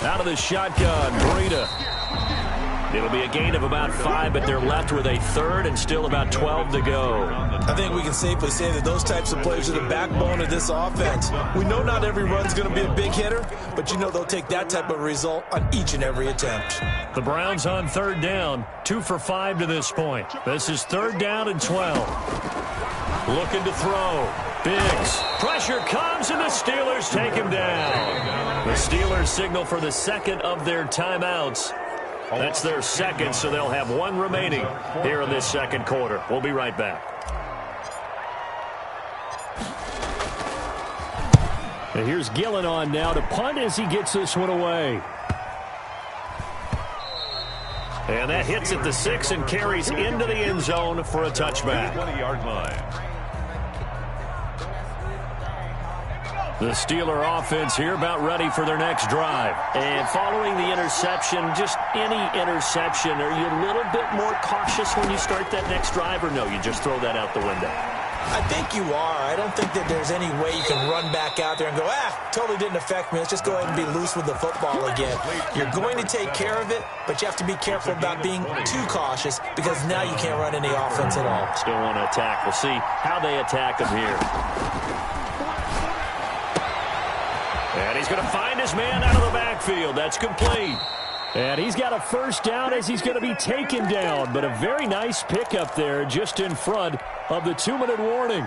Out of the shotgun, Breida. It'll be a gain of about 5, but they're left with a third and still about 12 to go. I think we can safely say that those types of players are the backbone of this offense. We know not every run's going to be a big hitter, but you know they'll take that type of result on each and every attempt. The Browns on third down, 2 for 5 to this point. This is third down and 12. Looking to throw. Biggs. Pressure comes, and the Steelers take him down. The Steelers signal for the second of their timeouts. That's their second, so they'll have 1 remaining here in this second quarter. We'll be right back. And here's Gillen on now to punt as he gets this one away. And that hits at the 6 and carries into the end zone for a touchback. 20-yard line. The Steeler offense here about ready for their next drive. And following the interception, just any interception, are you a little bit more cautious when you start that next drive, or no, you just throw that out the window? I think you are. I don't think that there's any way you can run back out there and go, totally didn't affect me. Let's just go ahead and be loose with the football again. You're going to take care of it, but you have to be careful about being too cautious because now you can't run any offense at all. Still want to attack. We'll see how they attack him here. And he's going to find his man out of the backfield. That's complete. And he's got a first down as he's going to be taken down. But a very nice pickup there just in front of the 2-minute warning.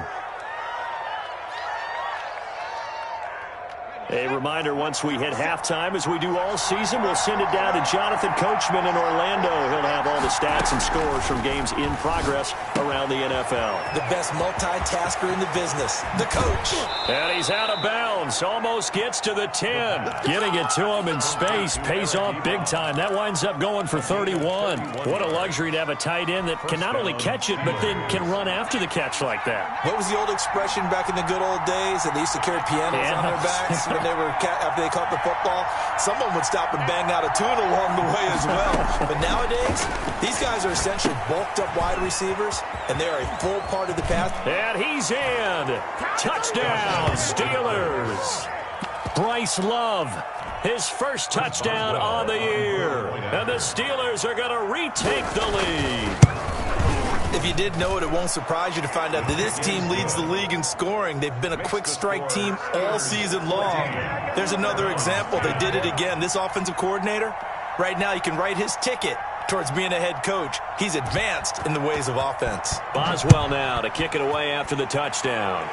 A reminder, once we hit halftime, as we do all season, we'll send it down to Jonathan Coachman in Orlando. He'll have all the stats and scores from games in progress around the NFL. The best multitasker in the business, the coach. And he's out of bounds, almost gets to the 10. Getting it to him in space pays off big time. That winds up going for 31. What a luxury to have a tight end that can not only catch it, but then can run after the catch like that. What was the old expression back in the good old days that they used to carry pianos on their backs? After they caught the football, someone would stop and bang out a tune along the way as well. But nowadays, these guys are essentially bulked up wide receivers, and they are a full part of the pass. And he's in. Touchdown, Steelers. Bryce Love, his first touchdown on the year. And the Steelers are going to retake the lead. If you did know it, it won't surprise you to find out that this team leads the league in scoring. They've been a quick strike team all season long. There's another example. They did it again. This offensive coordinator, right now you can write his ticket towards being a head coach. He's advanced in the ways of offense. Boswell now to kick it away after the touchdown.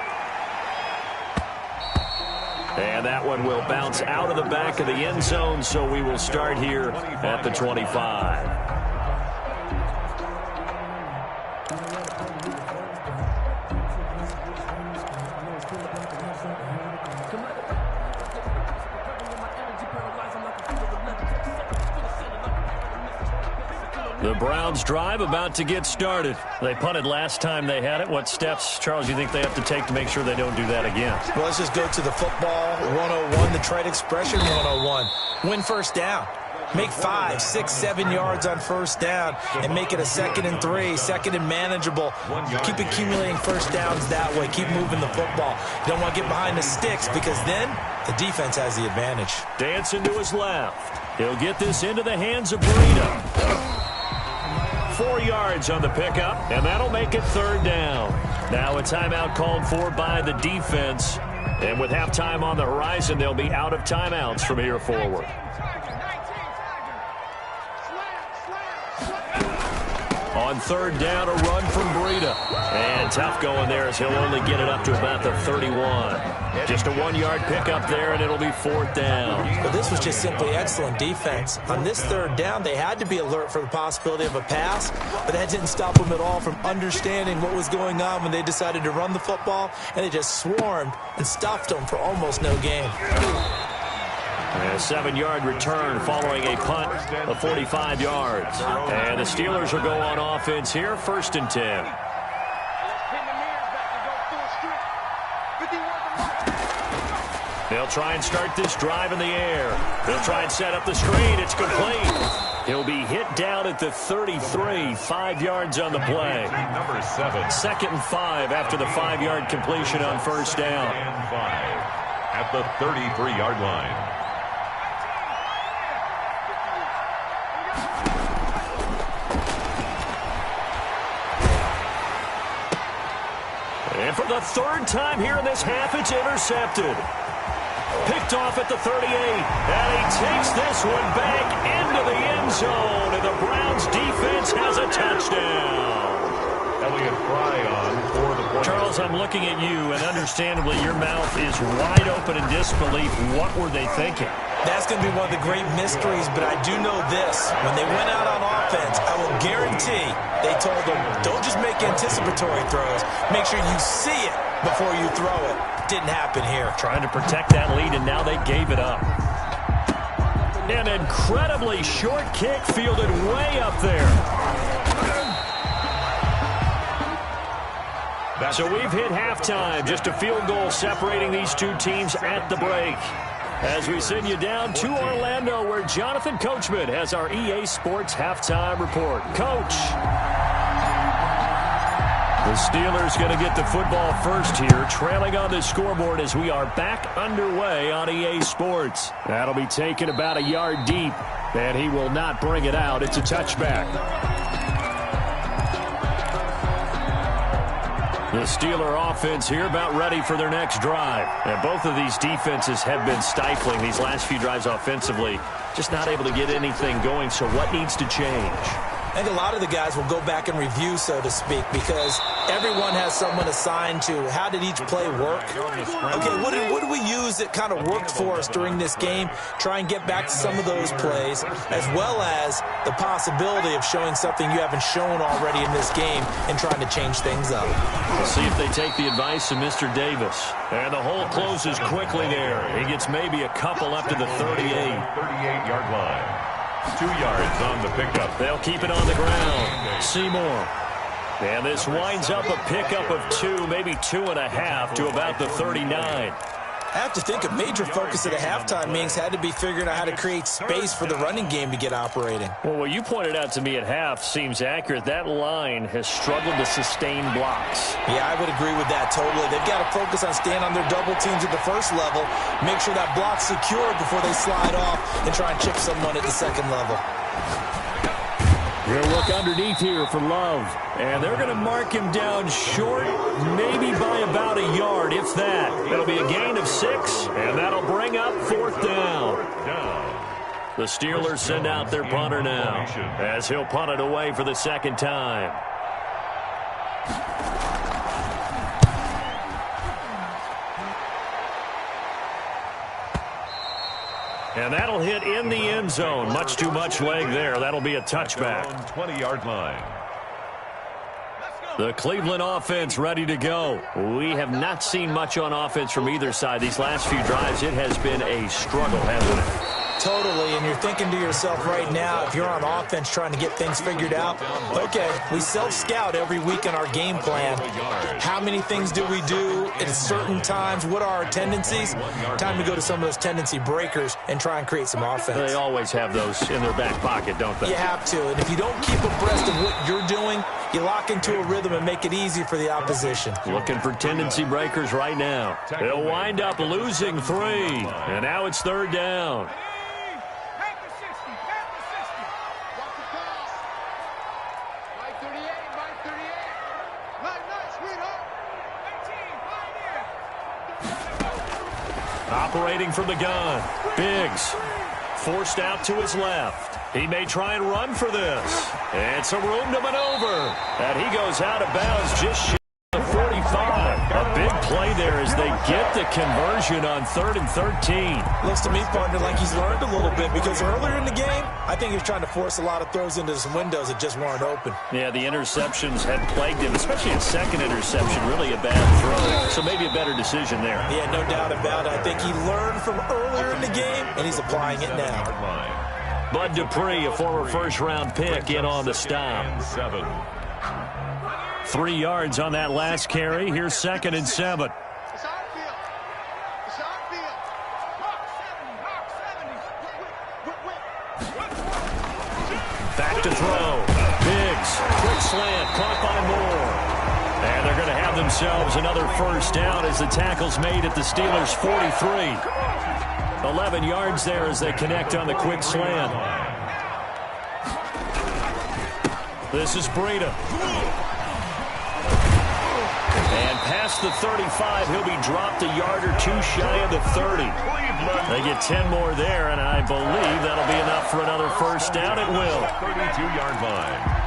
And that one will bounce out of the back of the end zone, so we will start here at the 25. The Browns drive about to get started. They punted last time they had it. What steps, Charles, do you think they have to take to make sure they don't do that again? Well, let's just go to the football 101, the trade expression 101. Win first down. Make 5, 6, 7 yards on first down and make it a 2nd and 3, 2nd and manageable. Keep accumulating first downs that way. Keep moving the football. You don't want to get behind the sticks because then the defense has the advantage. Dancing to his left. He'll get this into the hands of Breida. 4 yards on the pickup, and that'll make it third down. Now a timeout called for by the defense. And with halftime on the horizon, they'll be out of timeouts from here forward. On third down, a run from Breida. And tough going there as he'll only get it up to about the 31. Just a 1-yard pickup there, and it'll be fourth down. But this was just simply excellent defense. On this third down, they had to be alert for the possibility of a pass, but that didn't stop them at all from understanding what was going on when they decided to run the football, and they just swarmed and stuffed them for almost no gain. A 7-yard return following a punt of 45 yards. And the Steelers will go on offense here, 1st and 10. They'll try and start this drive in the air. They'll try and set up the screen. It's complete. He'll be hit down at the 33, 5 yards on the play. Number 7. 2nd and 5 after the 5-yard completion on first down. at the 33-yard line. And for the third time here in this half, it's intercepted. Picked off at the 38. And he takes this one back into the end zone. And the Browns defense has a touchdown. Elliott Fry on for the play. Charles, I'm looking at you, and understandably your mouth is wide open in disbelief. What were they thinking? That's going to be one of the great mysteries, but I do know this. When they went out on offense, I will guarantee they told them, don't just make anticipatory throws. Make sure you see it before you throw it. Didn't happen here. Trying to protect that lead, and now they gave it up. An incredibly short kick fielded way up there. So we've hit halftime. Just a field goal separating these two teams at the break. As we send you down to Orlando, where Jonathan Coachman has our EA Sports halftime report. Coach. The Steelers going to get the football first here, trailing on the scoreboard as we are back underway on EA Sports. That'll be taken about a yard deep, and he will not bring it out. It's a touchback. The Steeler offense here about ready for their next drive. And both of these defenses have been stifling these last few drives offensively. Just not able to get anything going, so what needs to change? I think a lot of the guys will go back and review, so to speak, because everyone has someone assigned to how did each play work. Okay, what did we use that kind of worked for us during this game? Try and get back to some of those plays, as well as the possibility of showing something you haven't shown already in this game and trying to change things up. We'll see if they take the advice of Mr. Davis. And the hole closes quickly there. He gets maybe a couple up to the 38. 38-yard line. 2 yards on the pickup. They'll keep it on the ground. Seymour. And this winds up a pickup of 2, maybe 2.5 to about the 39. I have to think a major focus of the halftime meetings had to be figuring out how to create space for the running game to get operating. Well, what you pointed out to me at half seems accurate. That line has struggled to sustain blocks. Yeah, I would agree with that totally. They've got to focus on staying on their double teams at the first level, make sure that block's secured before they slide off, and try and chip someone at the second level. He'll look underneath here for Love. And they're going to mark him down short, maybe by about a yard, if that. That'll be a gain of 6, and that'll bring up 4th down. The Steelers send out their punter now, as he'll punt it away for the second time. And that'll hit in the end zone. Much too much leg there. That'll be a touchback. 20-yard line. The Cleveland offense ready to go. We have not seen much on offense from either side. These last few drives, it has been a struggle, hasn't it? Totally, and you're thinking to yourself right now, if you're on offense trying to get things figured out, okay, we self-scout every week in our game plan. How many things do we do at certain times? What are our tendencies? Time to go to some of those tendency breakers and try and create some offense. They always have those in their back pocket, don't they? You have to, and if you don't keep abreast of what you're doing, you lock into a rhythm and make it easy for the opposition. Looking for tendency breakers right now. They'll wind up losing 3, and now it's 3rd down. Operating from the gun. Biggs forced out to his left. He may try and run for this. And some room to maneuver. And he goes out of bounds just shy of 45. A big play there as they get the conversion on 3rd and 13. Looks to me, partner, like he's learned a little bit because earlier in the game, I think he was trying to force a lot of throws into some windows that just weren't open. Yeah, the interceptions had plagued him, especially a second interception, really a bad throw. So maybe a better decision there. Yeah, no doubt about it. I think he learned from earlier in the game, and he's applying it now. Bud Dupree, a former first-round pick, in on the stop. 3 yards on that last carry. Here's 2nd and 7. Back to throw. Biggs. Quick slant. Caught by Moore. And they're going to have themselves another first down as the tackle's made at the Steelers' 43. 11 yards there as they connect on the quick slant. This is Breida. And past the 35, he'll be dropped a yard or two shy of the 30. They get 10 more there, and I believe that'll be enough for another first down. It will. 32-yard line.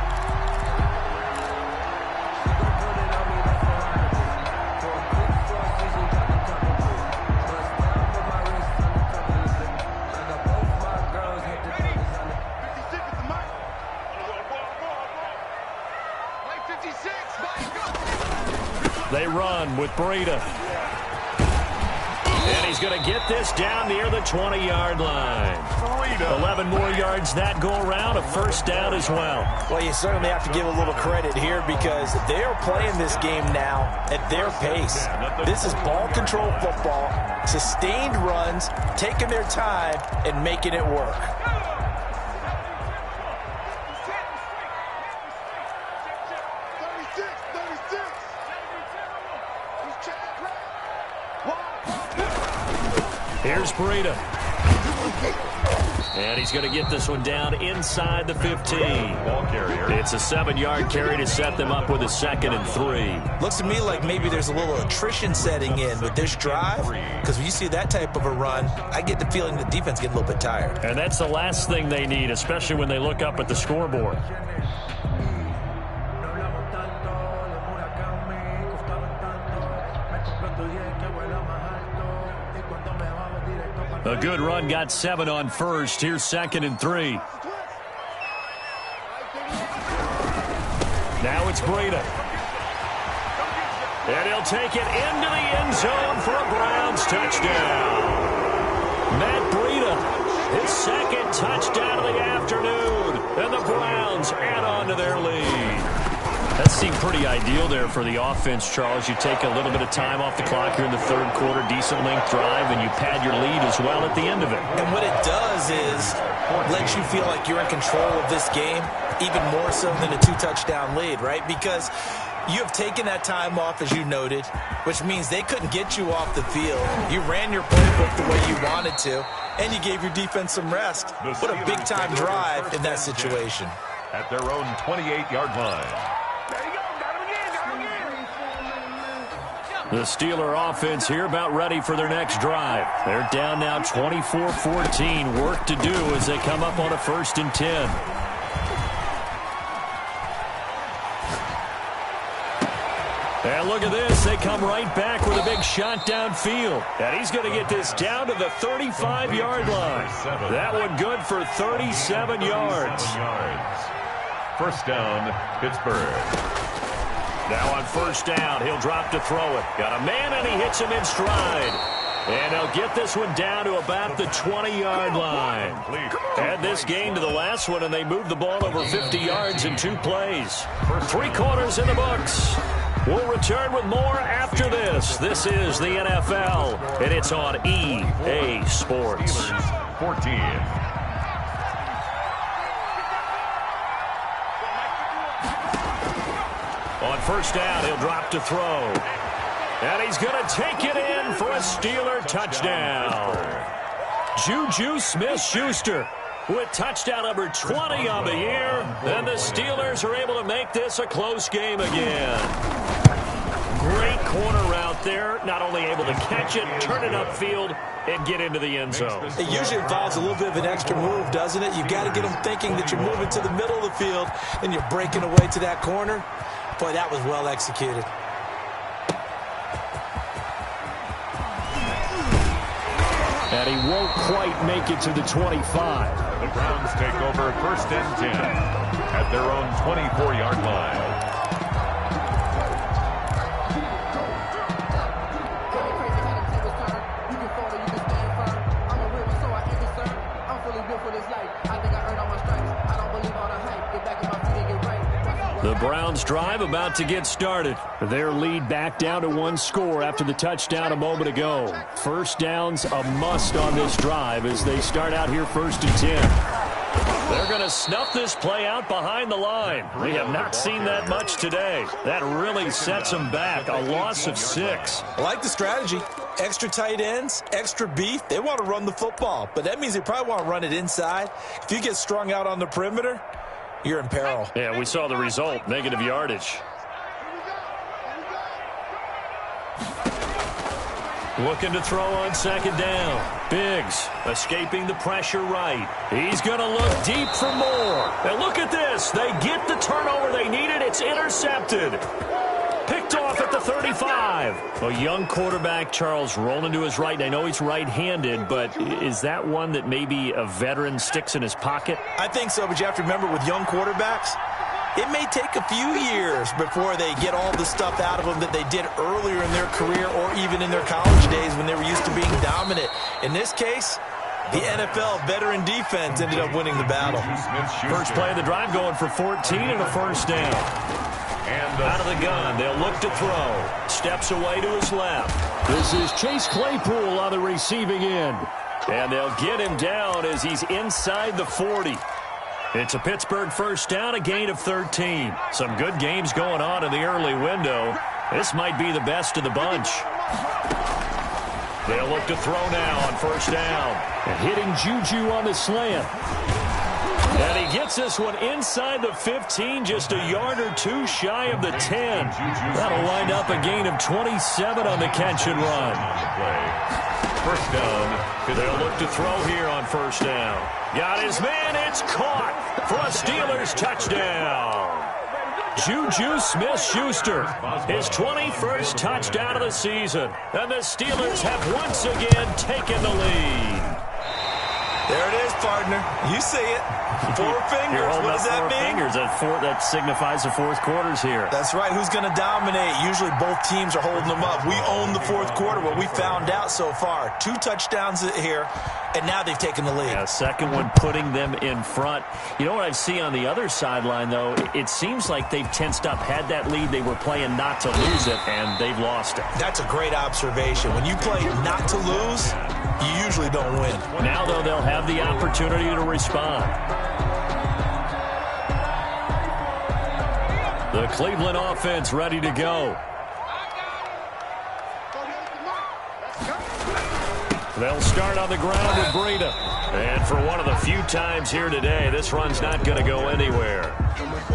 They run with Breida. And he's going to get this down near the 20-yard line. 11 more yards that go around, a first down as well. Well, you certainly have to give a little credit here because they are playing this game now at their pace. This is ball control football, sustained runs, taking their time and making it work. Here's Breida. And he's going to get this one down inside the 15. Ball carrier. It's a 7-yard carry to set them up with a 2nd and 3. Looks to me like maybe there's a little attrition setting in with this drive, because when you see that type of a run, I get the feeling the defense get a little bit tired. And that's the last thing they need, especially when they look up at the scoreboard. A good run, got 7 on first. Here's 2nd and 3. Now it's Breida. And he'll take it into the end zone for a Browns touchdown. Matt Breida, his 2nd touchdown of the afternoon. And the Browns add on to their lead. That seemed pretty ideal there for the offense, Charles. You take a little bit of time off the clock here in the 3rd quarter, decent length drive, and you pad your lead as well at the end of it. And what it does is let you feel like you're in control of this game, even more so than a 2-touchdown lead, right? Because you have taken that time off, as you noted, which means they couldn't get you off the field. You ran your playbook the way you wanted to, and you gave your defense some rest. What a big-time drive in that situation. At their own 28-yard line. The Steeler offense here about ready for their next drive. They're down now 24-14. Work to do as they come up on a 1st and 10. And look at this. They come right back with a big shot downfield. And he's going to get this down to the 35-yard line. That one good for 37 yards. First down, Pittsburgh. Now on first down, he'll drop to throw it. Got a man, and he hits him in stride. And they'll get this one down to about the 20-yard line. Add this game to the last one, and they move the ball over 50 yards in 2 plays. 3 quarters in the books. We'll return with more after this. This is the NFL, and it's on EA Sports. 14. On first down, he'll drop to throw. And he's going to take it in for a Steeler touchdown. Juju Smith-Schuster with touchdown number 20 on the year. And the Steelers are able to make this a close game again. Great corner route there. Not only able to catch it, turn it upfield, and get into the end zone. It usually involves a little bit of an extra move, doesn't it? You've got to get them thinking that you're moving to the middle of the field and you're breaking away to that corner. Boy, that was well executed. And he won't quite make it to the 25. The Browns take over 1st and 10 at their own 24-yard line. The Browns drive about to get started. Their lead back down to 1 score after the touchdown a moment ago. First down's a must on this drive as they start out here 1st and 10. They're going to snuff this play out behind the line. We have not seen that much today. That really sets them back. A loss of 6. I like the strategy. Extra tight ends, extra beef. They want to run the football, but that means they probably want to run it inside. If you get strung out on the perimeter, you're in peril. Yeah, we saw the result, negative yardage. Looking to throw on second down. Biggs escaping the pressure right. He's going to look deep for more. And look at this. They get the turnover they needed. It's intercepted. Picked off at the 35. A young quarterback, Charles, rolling to his right. I know he's right-handed, but is that one that maybe a veteran sticks in his pocket? I think so, but you have to remember with young quarterbacks, it may take a few years before they get all the stuff out of them that they did earlier in their career or even in their college days when they were used to being dominant. In this case, the NFL veteran defense ended up winning the battle. First play of the drive going for 14 and a first down. Out of the gun, they'll look to throw. Steps away to his left. This is Chase Claypool on the receiving end. And they'll get him down as he's inside the 40. It's a Pittsburgh first down, a gain of 13. Some good games going on in the early window. This might be the best of the bunch. They'll look to throw now on first down. And hitting Juju on the slant. And he gets this one inside the 15, just a yard or two shy of the 10. That'll wind up a gain of 27 on the catch and run. First down. They'll look to throw here on first down. Got his man. It's caught for a Steelers touchdown. Juju Smith-Schuster, his 21st touchdown of the season. And the Steelers have once again taken the lead. There it is, partner. You see it. 4 fingers. What does that mean? Fingers. That signifies the fourth quarter's here. That's right. Who's going to dominate? Usually both teams are holding them up. We own the fourth quarter, what we found out so far. 2 touchdowns here, and now they've taken the lead. Yeah, second one putting them in front. You know what I see on the other sideline, though? It seems like they've tensed up. Had that lead, they were playing not to lose it, and they've lost it. That's a great observation. When you play not to lose, you usually don't win. Now, though, they'll have the opportunity to respond. The Cleveland offense ready to go. They'll start on the ground with Breida. And for one of the few times here today, this run's not going to go anywhere.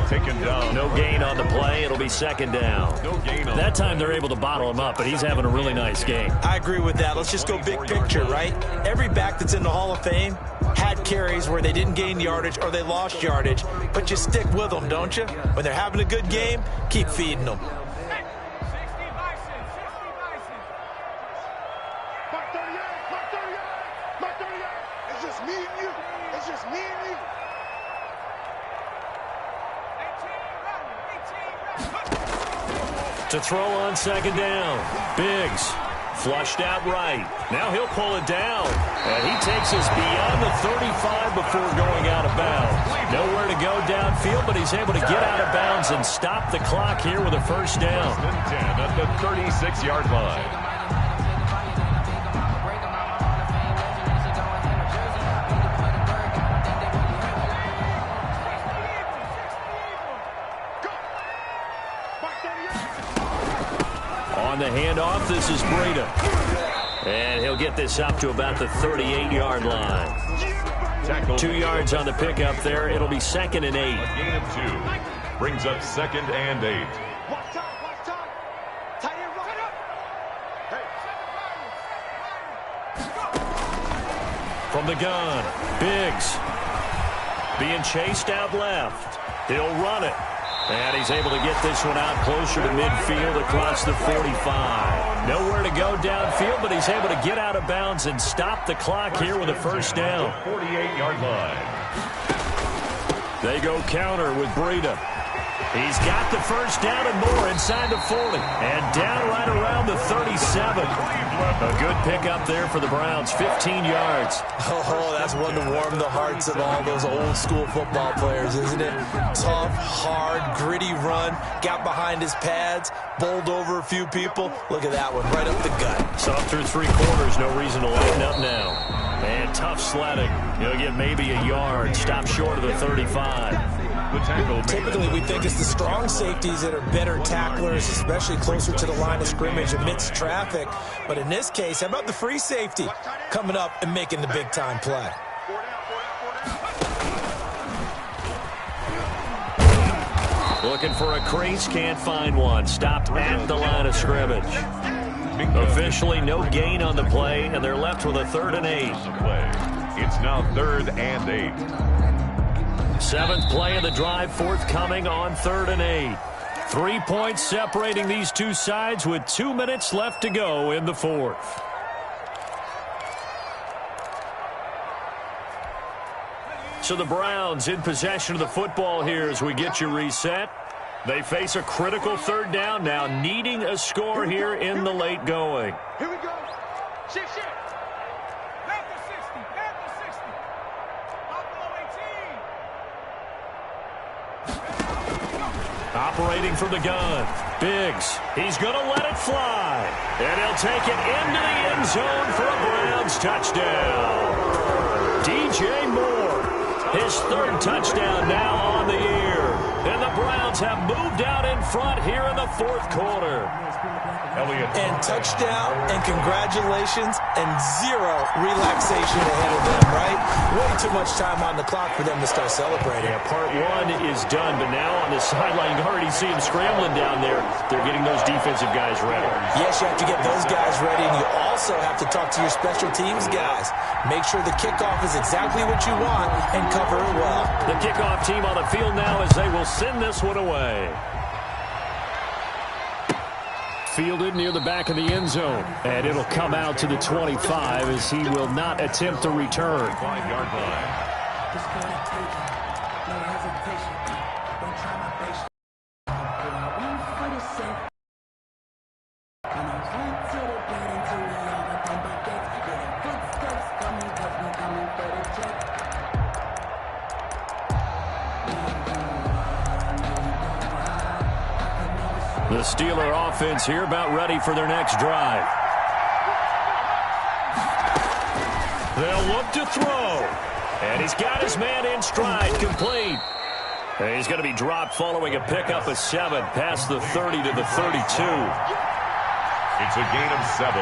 Taken down. No gain on the play. It'll be second down. No gain on that time they're able to bottle him up, but he's having a really nice game. I agree with that. Let's just go big picture, right? Every back that's in the Hall of Fame had carries where they didn't gain yardage or they lost yardage, but you stick with them, don't you? When they're having a good game, keep feeding them. To throw on second down. Biggs flushed out right. Now he'll pull it down. And he takes us beyond the 35 before going out of bounds. Nowhere to go downfield, but he's able to get out of bounds and stop the clock here with a first down. 10 at the 36-yard line. On the handoff, this is Breida. And he'll get this up to about the 38-yard line. 2 yards on the pickup there. It'll be second and 8. A gain of 2. Brings up second and 8. From the gun, Biggs being chased out left. He'll run it. And he's able to get this one out closer to midfield across the 45. Nowhere to go downfield, but he's able to get out of bounds and stop the clock here with a first down. 48-yard line. They go counter with Breida. He's got the first down and more inside the 40. And down right around the 37. A good pickup there for the Browns, 15 yards. Oh, that's one to warm the hearts of all those old-school football players, isn't it? Tough, hard, gritty run. Got behind his pads, bowled over a few people. Look at that one, right up the gut. So up through 3 quarters, no reason to lighten up now. And tough sledding. He'll get maybe a yard. Stop short of the 35. The tackle. Typically, we think it's the strong safeties that are better tacklers, especially closer to the line of scrimmage amidst traffic. But in this case, how about the free safety coming up and making the big-time play? Looking for a crease, can't find one. Stopped at the line of scrimmage. Officially no gain on the play, and they're left with a 3rd and 8. It's now 3rd and 8. 7th play of the drive, forthcoming on 3rd and 8. 3 points separating these two sides with 2 minutes left to go in the 4th. So the Browns in possession of the football here as we get you reset. They face a critical 3rd down now, needing a score here in the late going. Here we go. Shift. Back to 60. Back to 60. Up below 18. Operating from the gun. Biggs. He's going to let it fly. And he'll take it into the end zone for a Browns touchdown. DJ Moore. His 3rd touchdown now on the year. And the Browns have moved out in front here in the 4th quarter. And touchdown, and congratulations, and 0 relaxation ahead of them, right? Way too much time on the clock for them to start celebrating. Yeah, part 1 is done, but now on the sideline, you already see them scrambling down there. They're getting those defensive guys ready. Yes, you have to get those guys ready, and you also have to talk to your special teams guys. Make sure the kickoff is exactly what you want and cover it well. The kickoff team on the field now as they will send this one away. Fielded near the back of the end zone. And it'll come out to the 25 as he will not attempt to return. 5-yard line. The Steeler offense here about ready for their next drive. They'll look to throw. And he's got his man in stride, complete. And he's going to be dropped following a pickup of 7 past the 30 to the 32. It's a gain of 7.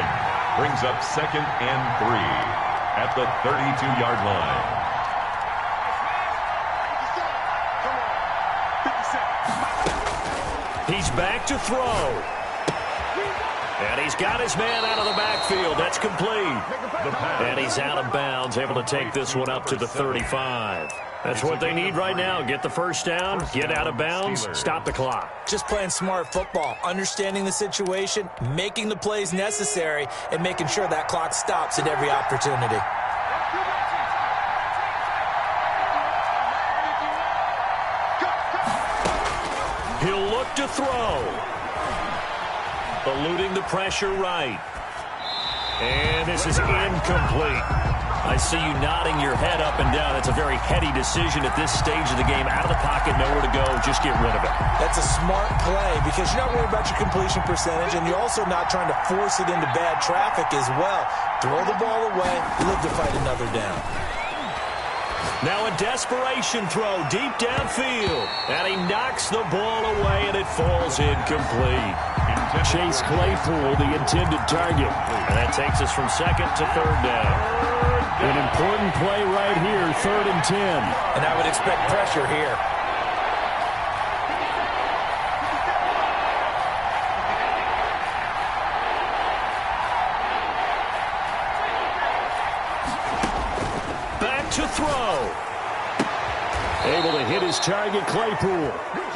Brings up 2nd and 3 at the 32-yard line. He's back to throw. And he's got his man out of the backfield. That's complete. And he's out of bounds, able to take this one up to the 35. That's what they need right now. Get the first down, get out of bounds, stop the clock. Just playing smart football, understanding the situation, making the plays necessary, and making sure that clock stops at every opportunity. He'll look to throw. Eluding the pressure right. And this is incomplete. I see you nodding your head up and down. It's a very heady decision at this stage of the game. Out of the pocket, nowhere to go. Just get rid of it. That's a smart play because you're not worried about your completion percentage, and you're also not trying to force it into bad traffic as well. Throw the ball away, live to fight another down. Now a desperation throw deep downfield. And he knocks the ball away, and it falls incomplete. Chase Claypool, the intended target. And that takes us from 2nd to 3rd down. An important play right here, 3rd and 10. And I would expect pressure here. Back to throw. Able to hit his target, Claypool.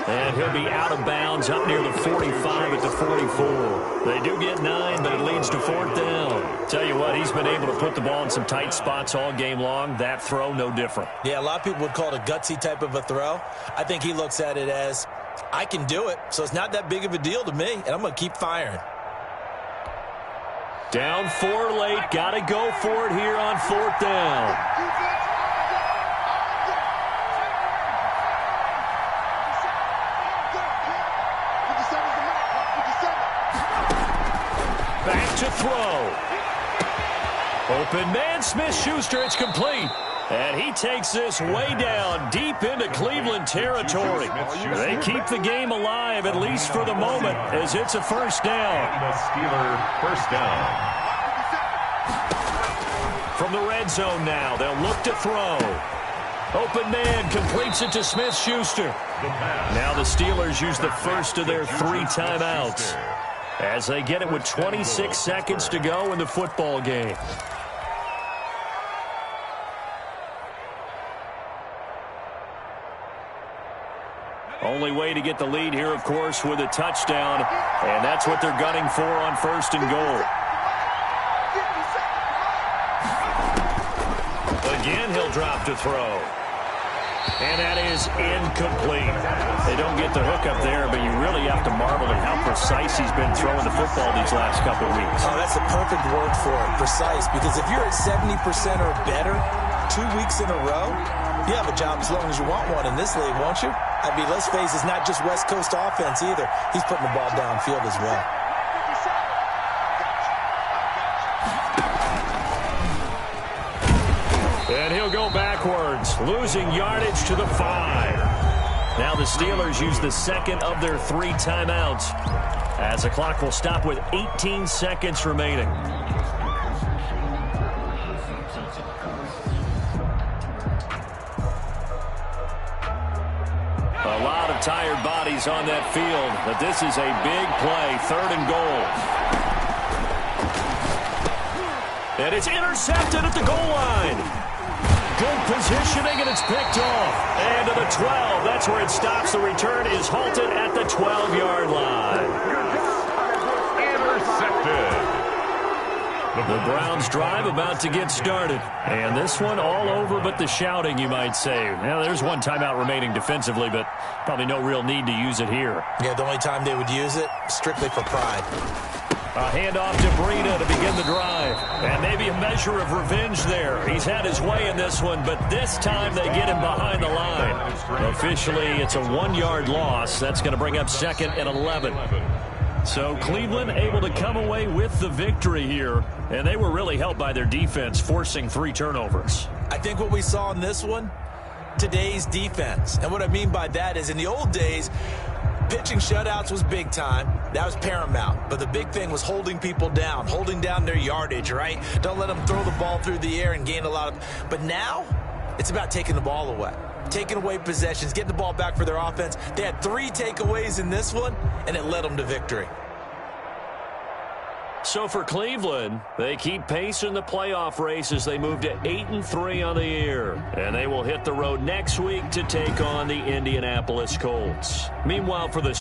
And he'll be out of bounds up near the 45 at the 44. They do get 9, but it leads to 4th down. Tell you what, he's been able to put the ball in some tight spots all game long. That throw, no different. Yeah, a lot of people would call it a gutsy type of a throw. I think he looks at it as I can do it, so it's not that big of a deal to me, and I'm going to keep firing. Down 4 late. Got to go for it here on 4th down. Back to throw. Open man, Smith-Schuster. It's complete. And he takes this way down, deep into Cleveland territory. They keep the game alive, at least for the moment, as it's a first down. The Steeler first down. From the red zone now, they'll look to throw. Open man completes it to Smith-Schuster. Now the Steelers use the first of their 3 timeouts as they get it with 26 seconds to go in the football game. Only way to get the lead here, of course, with a touchdown, and that's what they're gunning for on 1st and goal. Again, he'll drop to throw. And that is incomplete. They don't get the hook up there, but you really have to marvel at how precise he's been throwing the football these last couple of weeks. Oh, that's the perfect word for it, precise, because if you're at 70% or better 2 weeks in a row, you have a job as long as you want one in this league, won't you? I mean, let's face it, it's not just West Coast offense either. He's putting the ball downfield as well. And he'll go backwards, losing yardage to the 5. Now the Steelers use the second of their 3 timeouts, as the clock will stop with 18 seconds remaining. A lot of tired bodies on that field, but this is a big play, 3rd and goal. And it's intercepted at the goal line. Good positioning, and it's picked off. And to the 12, that's where it stops. The return is halted at the 12-yard line. Intercepted. The Browns' drive about to get started. And this one all over but the shouting, you might say. Now, there's 1 timeout remaining defensively, but probably no real need to use it here. Yeah, the only time they would use it, strictly for pride. A handoff to Breida to begin the drive. And maybe a measure of revenge there. He's had his way in this one, but this time they get him behind the line. Officially, it's a 1-yard loss. That's going to bring up 2nd and 11. So Cleveland able to come away with the victory here. And they were really helped by their defense, forcing 3 turnovers. I think what we saw in this one, today's defense. And what I mean by that is in the old days, pitching shutouts was big time. That was paramount. But the big thing was holding people down, holding down their yardage, right? Don't let them throw the ball through the air and gain a lot of... But now, it's about taking the ball away. Taking away possessions, getting the ball back for their offense. They had 3 takeaways in this one, and it led them to victory. So for Cleveland, they keep pace in the playoff race as they move to 8-3 on the year. And they will hit the road next week to take on the Indianapolis Colts. Meanwhile, for the